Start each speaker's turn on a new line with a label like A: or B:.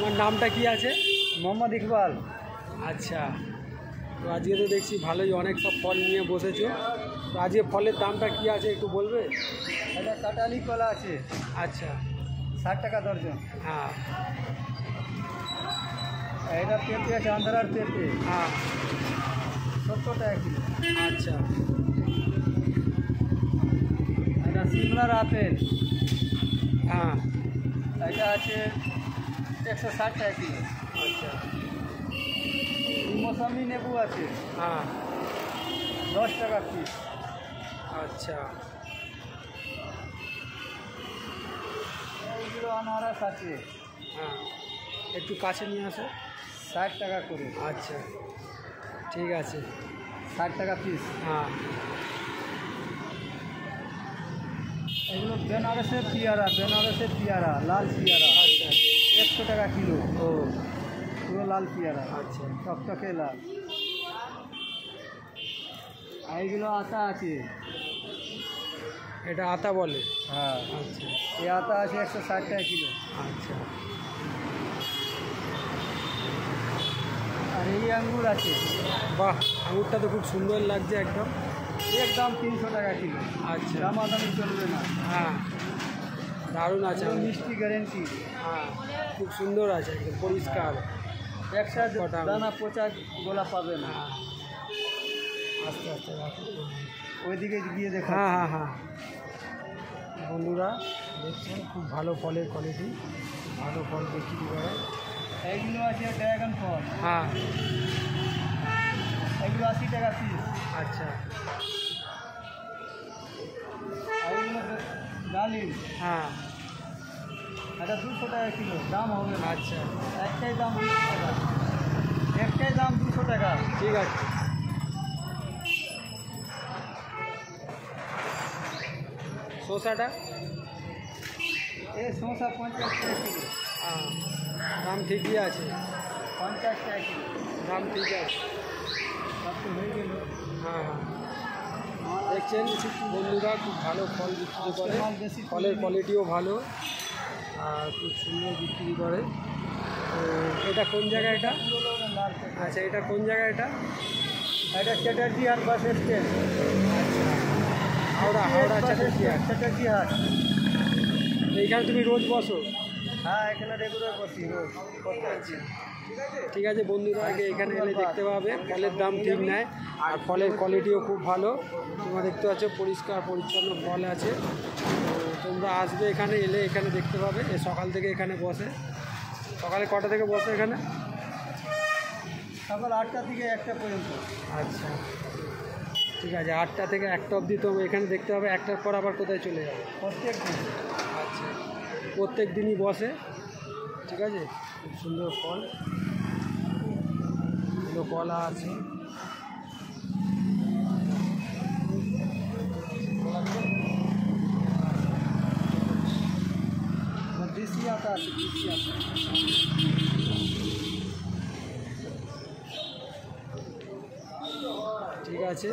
A: তোমার নামটা কি আছে?
B: মোহাম্মদ ইকবাল।
A: আচ্ছা, তো আজকে তো দেখছি ভালোই অনেক সব ফল নিয়ে বসেছো। তো আজকে ফলের দামটা কি আছে একটু বলবে?
B: এটা কাটালি কলা আছে,
A: আচ্ছা,
B: 60 টাকা দর্জন।
A: হ্যাঁ
B: এটা পেঁপে আছে, আন্ধ্রার পেঁপে,
A: হ্যাঁ,
B: 70 টাকা কিলো।
A: আচ্ছা,
B: এটা সিমলার আপেল,
A: হ্যাঁ,
B: এটা আছে 160 টাকা কিলো।
A: আচ্ছা,
B: মৌসুমি লেবু আছে,
A: হ্যাঁ,
B: 10 টাকা পিস।
A: আচ্ছা,
B: এইগুলো আনারস আছে,
A: হ্যাঁ, একটু কাছে নিয়ে আসো।
B: 60 টাকা করে।
A: আচ্ছা, ঠিক আছে,
B: 60 টাকা পিস।
A: হ্যাঁ,
B: এগুলো বেনারসের পেয়ারা, লাল পেয়ারা,
A: আচ্ছা,
B: 100 টাকা কিলো।
A: ও
B: পুরো লাল পেয়ারা,
A: আচ্ছা,
B: টকটকে লাল। আর এইগুলো আতা আছে,
A: এটা আতা বলে?
B: হ্যাঁ,
A: আচ্ছা,
B: এই আতা আছে 160 টাকা কিলো।
A: আচ্ছা,
B: আর এই আঙ্গুর আছে,
A: বাহ, আঙুরটা তো খুব সুন্দর লাগছে একদম।
B: একদম 300 টাকা কিলো।
A: আচ্ছা,
B: দামাদামি চলবে না,
A: হ্যাঁ, দারুণ আছে
B: এগুলো
A: আঙুর।
B: মিষ্টি গ্যারেন্টি।
A: হ্যাঁ, খুব সুন্দর আছে একদম পরিষ্কার।
B: একটা
A: কটা আঙুর?
B: দানা পচা গোলা পাবে না।
A: হ্যাঁ, আস্তে আস্তে রাখো।
B: ওইদিকে গিয়ে দেখো।
A: হ্যাঁ হ্যাঁ হ্যাঁ, বন্ধুরা দেখছেন খুব ভালো ফলের কোয়ালিটি, ভালো ফল বিক্রি করে।
B: এইগুলো আছে ড্রাগন ফল,
A: হ্যাঁ,
B: এগুলো 80 টাকা পিস।
A: আচ্ছা,
B: আর এগুলো ডালিম,
A: হ্যাঁ,
B: এটা 200 টাকা কিলো, দাম হবে না।
A: আচ্ছা,
B: একটাই দাম 200 টাকা, একটাই দাম 200 টাকা।
A: ঠিক আছে। শসাটা?
B: এই শসা 50 টাকা কিলো,
A: হ্যাঁ, দাম ঠিকই আছে,
B: 50 টাকা কিলো।
A: দাম ঠিক আছে।
B: সব তো হয়ে গেল।
A: হ্যাঁ হ্যাঁ, দেখছেন বন্ধুরা খুব ভালো ফল বিক্রি করে, ফলের কোয়ালিটিও ভালো আর খুব সুন্দর বিক্রি করে। তো এটা কোন জায়গা এটা? আচ্ছা, এটা কোন জায়গা এটা?
B: এটা চ্যাটার্জি হাট বাস স্ট্যান্ড।
A: আচ্ছা, হাওড়া চ্যাটার্জি হাট।
B: চ্যাটার্জি হাট।
A: এইখানে তুমি রোজ বসো?
B: হ্যাঁ, এখানে রেগুলার বসি রোজ।
A: ঠিক আছে বন্ধুরা, আগে এখানে এলে দেখতে পাবে ফলের দাম ঠিক নেয় আর ফলের কোয়ালিটিও খুব ভালো। তোমরা দেখতে পাচ্ছ পরিষ্কার পরিচ্ছন্ন ফল আছে। তো তোমরা আসবে এখানে, এলে এখানে দেখতে পাবে। সকাল থেকে এখানে বসে। সকালে কটা থেকে বসে এখানে?
B: সকাল 8টা থেকে 1টা পর্যন্ত।
A: আচ্ছা, ঠিক আছে, 8টা থেকে 1টা অবধি তো এখানে দেখতে হবে। 1টার পর আবার কোথায় চলে যাবে?
B: প্রত্যেক দিন।
A: আচ্ছা, প্রত্যেক দিনই বসে। ঠিক আছে, খুব সুন্দর ফল, এগুলো কলা আছে।
B: দেশি আটা আছে, দেশি আটা।
A: ঠিক আছে।